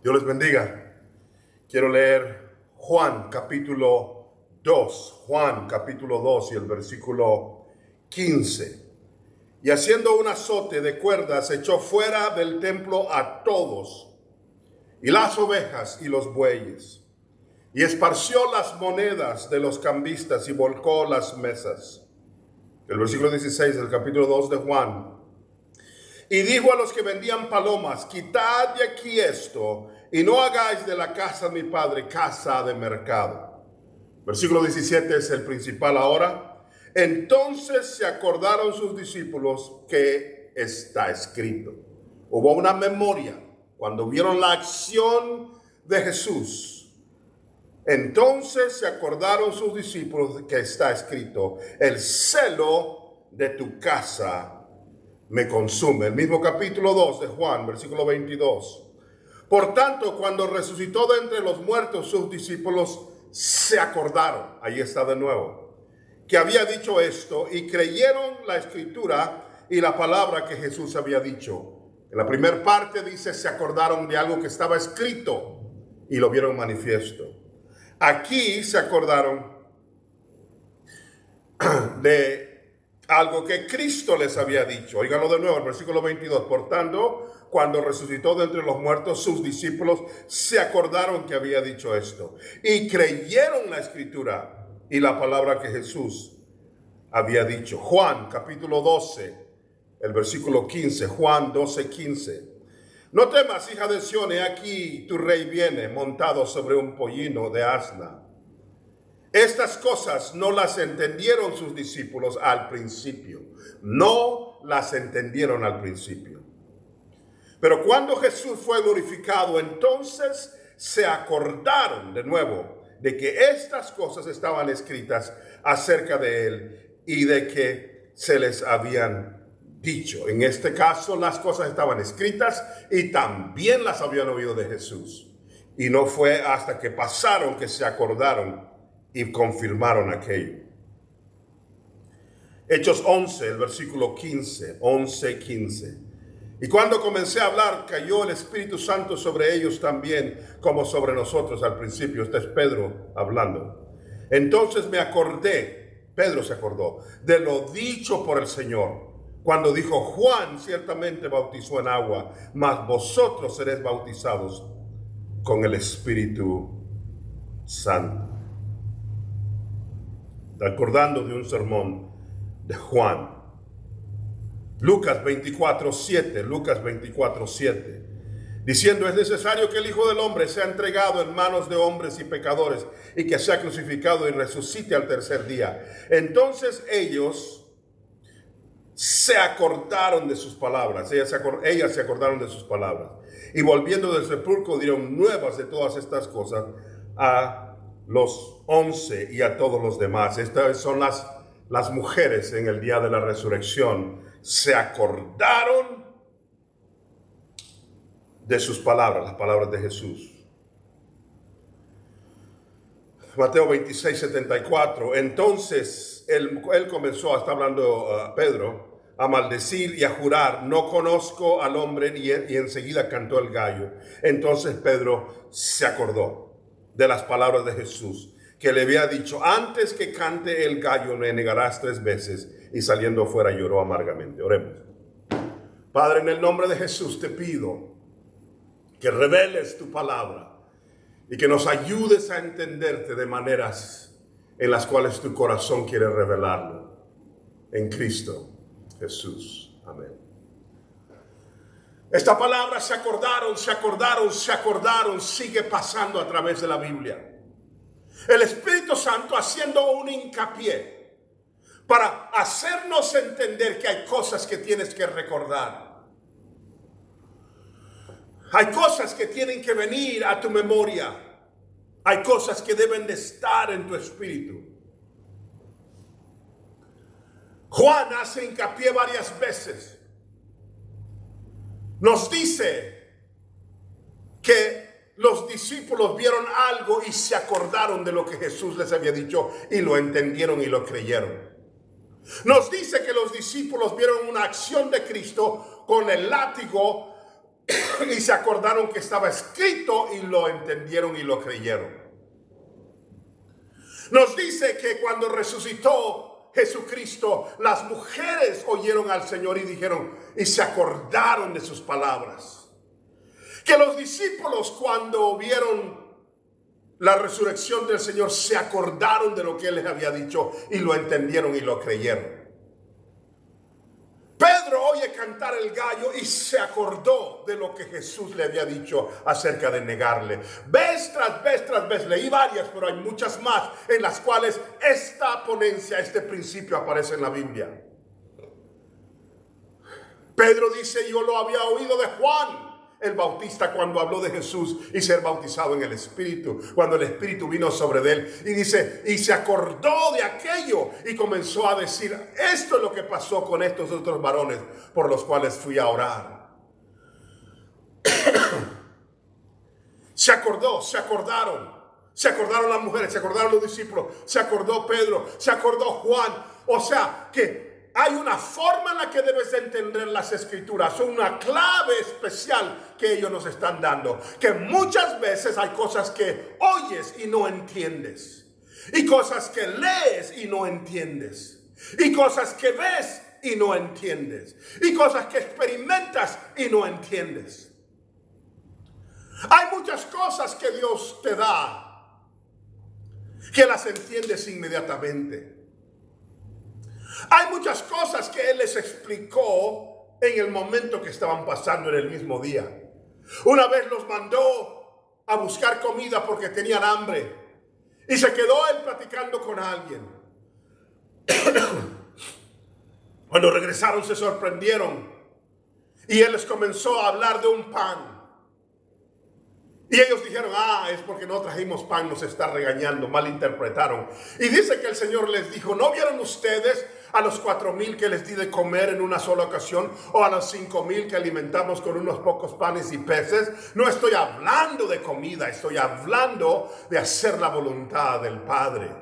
Dios les bendiga. Quiero leer Juan capítulo 2. Juan capítulo 2 y el versículo 15. Y haciendo un azote de cuerdas, echó fuera del templo a todos, y las ovejas y los bueyes, y esparció las monedas de los cambistas y volcó las mesas. El versículo 16 del capítulo 2 de Juan. Y dijo a los que vendían palomas: quitad de aquí esto, y no hagáis de la casa de mi padre casa de mercado. Versículo 17 es el principal ahora. Entonces se acordaron sus discípulos que está escrito. Hubo una memoria cuando vieron la acción de Jesús. Entonces se acordaron sus discípulos que está escrito: el celo de tu casa me consume. El mismo capítulo 2 de Juan, versículo 22. Por tanto, cuando resucitó de entre los muertos, sus discípulos se acordaron, ahí está de nuevo, que había dicho esto, y creyeron la escritura y la palabra que Jesús había dicho. En la primera parte dice: se acordaron de algo que estaba escrito y lo vieron manifiesto. Aquí se acordaron de algo que Cristo les había dicho. Óiganlo de nuevo, el versículo 22. Por tanto, cuando resucitó de entre los muertos, sus discípulos se acordaron que había dicho esto, y creyeron la escritura y la palabra que Jesús había dicho. Juan capítulo 12, el versículo 15. Juan 12, 15. No temas, hija de Sión, he aquí tu rey viene montado sobre un pollino de asna. Estas cosas no las entendieron sus discípulos al principio. No las entendieron al principio. Pero cuando Jesús fue glorificado, entonces se acordaron de nuevo de que estas cosas estaban escritas acerca de él y de que se les habían dicho. En este caso, las cosas estaban escritas y también las habían oído de Jesús. Y no fue hasta que pasaron que se acordaron y confirmaron aquello. Hechos 11, el versículo 15, 11, 15. Y cuando comencé a hablar, cayó el Espíritu Santo sobre ellos también, como sobre nosotros al principio. Este es Pedro hablando. Entonces me acordé, Pedro se acordó, de lo dicho por el Señor, cuando dijo: Juan ciertamente bautizó en agua, mas vosotros seréis bautizados con el Espíritu Santo. Acordando de un sermón de Juan. Lucas 24:7, Lucas 24:7, diciendo: es necesario que el Hijo del Hombre sea entregado en manos de hombres y pecadores, y que sea crucificado y resucite al tercer día. Entonces ellos se acordaron de sus palabras, ellas se acordaron de sus palabras, y volviendo del sepulcro dieron nuevas de todas estas cosas a los 11 y a todos los demás. Estas son las mujeres en el día de la resurrección. Se acordaron de sus palabras, las palabras de Jesús. Mateo 26:74. Entonces él comenzó, está hablando Pedro, a maldecir y a jurar: no conozco al hombre, y enseguida cantó el gallo. Entonces Pedro se acordó de las palabras de Jesús, que le había dicho: antes que cante el gallo me negarás 3 veces. Y saliendo fuera lloró amargamente. Oremos. Padre, en el nombre de Jesús te pido que reveles tu palabra y que nos ayudes a entenderte de maneras en las cuales tu corazón quiere revelarlo. En Cristo Jesús. Amén. Esta palabra se acordaron, sigue pasando a través de la Biblia. El Espíritu Santo haciendo un hincapié para hacernos entender que hay cosas que tienes que recordar. Hay cosas que tienen que venir a tu memoria. Hay cosas que deben de estar en tu espíritu. Juan hace hincapié varias veces. Nos dice que los discípulos vieron algo y se acordaron de lo que Jesús les había dicho y lo entendieron y lo creyeron. Nos dice que los discípulos vieron una acción de Cristo con el látigo y se acordaron que estaba escrito y lo entendieron y lo creyeron. Nos dice que cuando resucitó Jesucristo, las mujeres oyeron al Señor y dijeron, y se acordaron de sus palabras. Que los discípulos, cuando vieron la resurrección del Señor, se acordaron de lo que Él les había dicho y lo entendieron y lo creyeron. Pedro oye cantar el gallo y se acordó de lo que Jesús le había dicho acerca de negarle. Vez tras vez, leí varias, pero hay muchas más en las cuales esta ponencia, este principio aparece en la Biblia. Pedro dice, yo lo había oído de Juan el Bautista cuando habló de Jesús y ser bautizado en el Espíritu, cuando el Espíritu vino sobre él, y dice, y se acordó de aquello y comenzó a decir, esto es lo que pasó con estos otros varones por los cuales fui a orar. Se acordaron las mujeres, se acordaron los discípulos, se acordó Pedro, se acordó Juan. O sea que hay una forma en la que debes de entender las escrituras, son una clave especial que ellos nos están dando, que muchas veces hay cosas que oyes y no entiendes, y cosas que lees y no entiendes, y cosas que ves y no entiendes, y cosas que experimentas y no entiendes. Hay muchas cosas que Dios te da que las entiendes inmediatamente. Hay muchas cosas que Él les explicó en el momento que estaban pasando en el mismo día. Una vez los mandó a buscar comida porque tenían hambre y se quedó Él platicando con alguien. Cuando regresaron se sorprendieron y Él les comenzó a hablar de un pan. Y ellos dijeron, es porque no trajimos pan, nos está regañando, malinterpretaron. Y dice que el Señor les dijo, ¿no vieron ustedes a los 4,000 que les di de comer en una sola ocasión? ¿O a los 5,000 que alimentamos con unos pocos panes y peces? No estoy hablando de comida, estoy hablando de hacer la voluntad del Padre.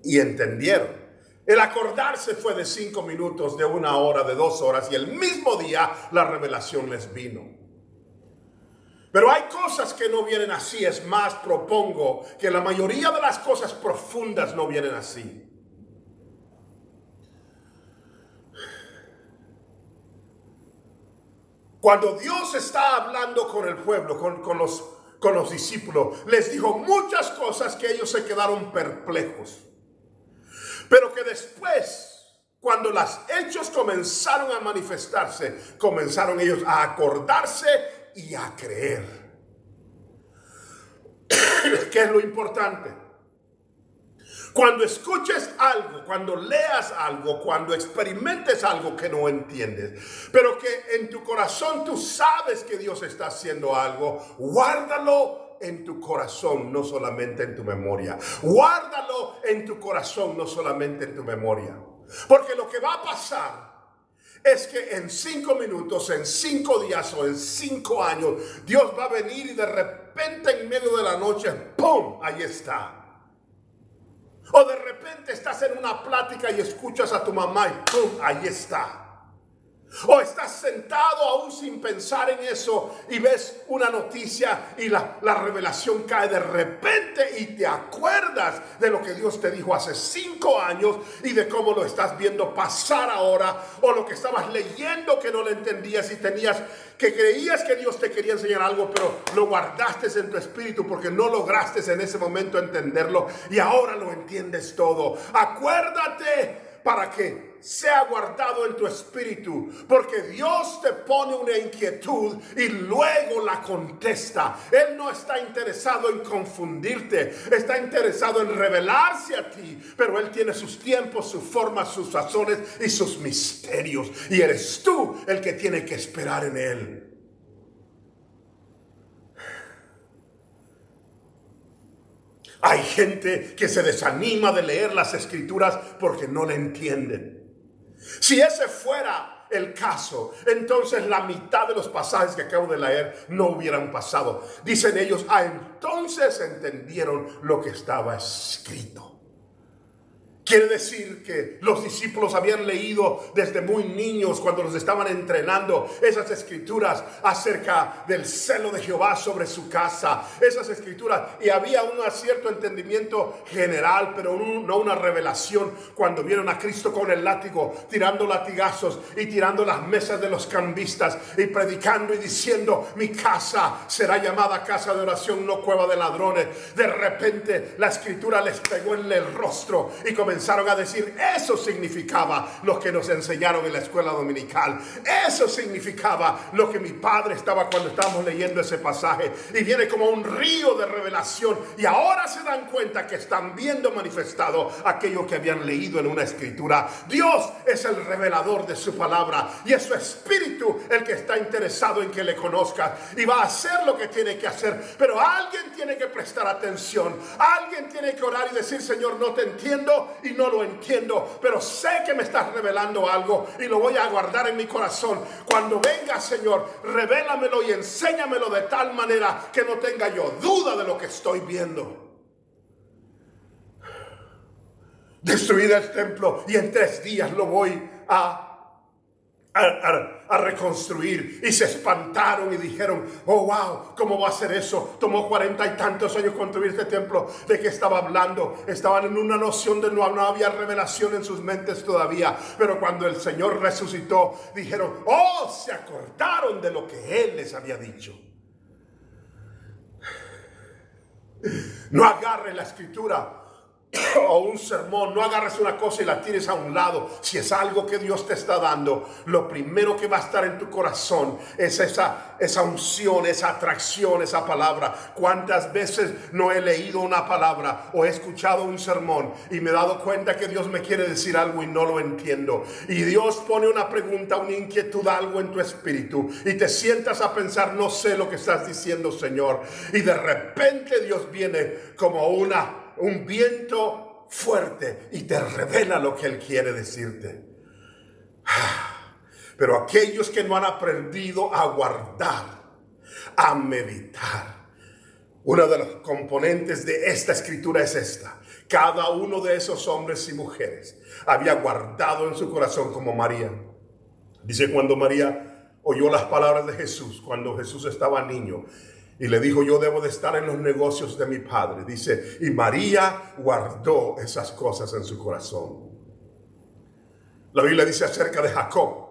Y entendieron. El acordarse fue de 5 minutos, de 1 hora, de 2 horas, y el mismo día la revelación les vino. Pero hay cosas que no vienen así. Es más, propongo que la mayoría de las cosas profundas no vienen así. Cuando Dios está hablando con el pueblo, con los discípulos, les dijo muchas cosas que ellos se quedaron perplejos. Pero que después, cuando los hechos comenzaron a manifestarse, comenzaron ellos a acordarse y a creer. ¿Qué es lo importante? Cuando escuches algo, cuando leas algo, cuando experimentes algo que no entiendes, pero que en tu corazón tú sabes que Dios está haciendo algo, guárdalo en tu corazón, no solamente en tu memoria. Guárdalo en tu corazón, no solamente en tu memoria. Porque lo que va a pasar es que en 5 minutos, en 5 días o en 5 años, Dios va a venir y de repente en medio de la noche, ¡pum!, ahí está. O de repente estás en una plática y escuchas a tu mamá y ¡pum!, ahí está. O estás sentado aún sin pensar en eso y ves una noticia y la revelación cae de repente y te acuerdas de lo que Dios te dijo hace 5 años y de cómo lo estás viendo pasar ahora, o lo que estabas leyendo que no lo entendías y que creías que Dios te quería enseñar algo, pero lo guardaste en tu espíritu porque no lograste en ese momento entenderlo y ahora lo entiendes todo. Acuérdate para que sea guardado en tu espíritu, porque Dios te pone una inquietud y luego la contesta. Él no está interesado en confundirte, está interesado en revelarse a ti, pero Él tiene sus tiempos, sus formas, sus razones y sus misterios, y eres tú el que tiene que esperar en Él. Hay gente que se desanima de leer las escrituras porque no le entienden. Si ese fuera el caso, entonces la mitad de los pasajes que acabo de leer no hubieran pasado. Dicen ellos, entonces entendieron lo que estaba escrito. Quiere decir que los discípulos habían leído desde muy niños, cuando los estaban entrenando, esas escrituras acerca del celo de Jehová sobre su casa, esas escrituras, y había un cierto entendimiento general, pero no una revelación. Cuando vieron a Cristo con el látigo, tirando latigazos y tirando las mesas de los cambistas y predicando y diciendo: mi casa será llamada casa de oración, no cueva de ladrones. De repente la escritura les pegó en el rostro y comenzaron a decir: eso significaba lo que nos enseñaron en la escuela dominical, eso significaba lo que mi padre estaba cuando estábamos leyendo ese pasaje. Y viene como un río de revelación, y ahora se dan cuenta que están viendo manifestado aquello que habían leído en una escritura. Dios es el revelador de su palabra, y es su espíritu el que está interesado en que le conozcas, y va a hacer lo que tiene que hacer. Pero alguien tiene que prestar atención, alguien tiene que orar y decir: Señor, no te entiendo y no lo entiendo, pero sé que me estás revelando algo y lo voy a guardar en mi corazón. Cuando venga, Señor, revélamelo y enséñamelo de tal manera que no tenga yo duda de lo que estoy viendo. Destruir el templo y en 3 días lo voy a reconstruir. Y se espantaron y dijeron: oh wow, ¿cómo va a ser eso? Tomó 40 y tantos años construir este templo. ¿De qué estaba hablando? Estaban en una noción de no había revelación en sus mentes todavía. Pero cuando el Señor resucitó, dijeron: oh, se acordaron de lo que Él les había dicho. No agarre la escritura o un sermón, no agarres una cosa y la tires a un lado. Si es algo que Dios te está dando, lo primero que va a estar en tu corazón es esa unción, esa atracción, esa palabra. ¿Cuántas veces no he leído una palabra o he escuchado un sermón y me he dado cuenta que Dios me quiere decir algo y no lo entiendo? Y Dios pone una pregunta, una inquietud, algo en tu espíritu, y te sientas a pensar: no sé lo que estás diciendo, Señor. Y de repente Dios viene como un viento fuerte y te revela lo que Él quiere decirte. Pero aquellos que no han aprendido a guardar, a meditar, uno de los componentes de esta escritura es esta: cada uno de esos hombres y mujeres había guardado en su corazón, como María. Dice, cuando María oyó las palabras de Jesús, cuando Jesús estaba niño, y le dijo: yo debo de estar en los negocios de mi padre. Dice, y María guardó esas cosas en su corazón. La Biblia dice acerca de Jacob,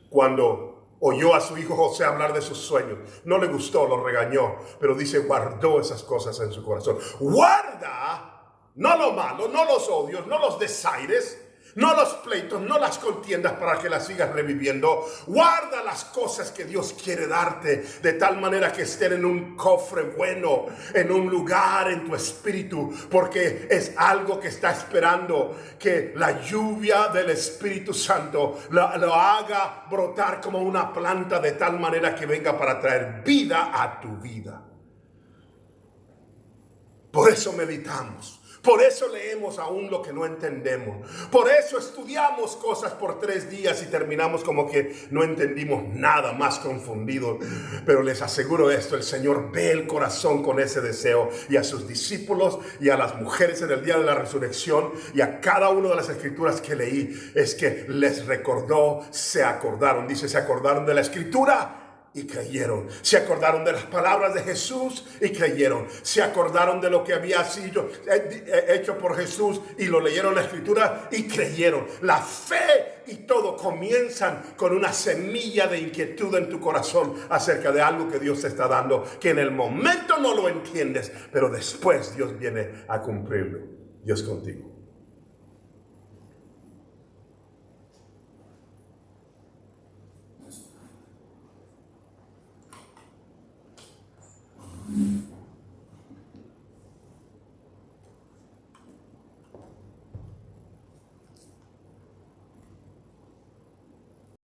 cuando oyó a su hijo José hablar de sus sueños, no le gustó, lo regañó, pero dice, guardó esas cosas en su corazón. Guarda, no lo malo, no los odios, no los desaires, no los pleitos, no las contiendas para que las sigas reviviendo. Guarda las cosas que Dios quiere darte, de tal manera que estén en un cofre bueno, en un lugar en tu espíritu, porque es algo que está esperando que la lluvia del Espíritu Santo lo haga brotar como una planta, de tal manera que venga para traer vida a tu vida. Por eso meditamos. Por eso leemos aún lo que no entendemos. Por eso estudiamos cosas por 3 días y terminamos como que no entendimos nada, más confundidos. Pero les aseguro esto: el Señor ve el corazón con ese deseo. Y a sus discípulos y a las mujeres en el día de la resurrección, y a cada una de las escrituras que leí, es que les recordó, se acordaron. Dice, se acordaron de la escritura y creyeron. Se acordaron de las palabras de Jesús y creyeron. Se acordaron de lo que había sido hecho por Jesús y lo leyeron en la escritura y creyeron. La fe y todo comienzan con una semilla de inquietud en tu corazón acerca de algo que Dios te está dando, que en el momento no lo entiendes, pero después Dios viene a cumplirlo. Dios contigo.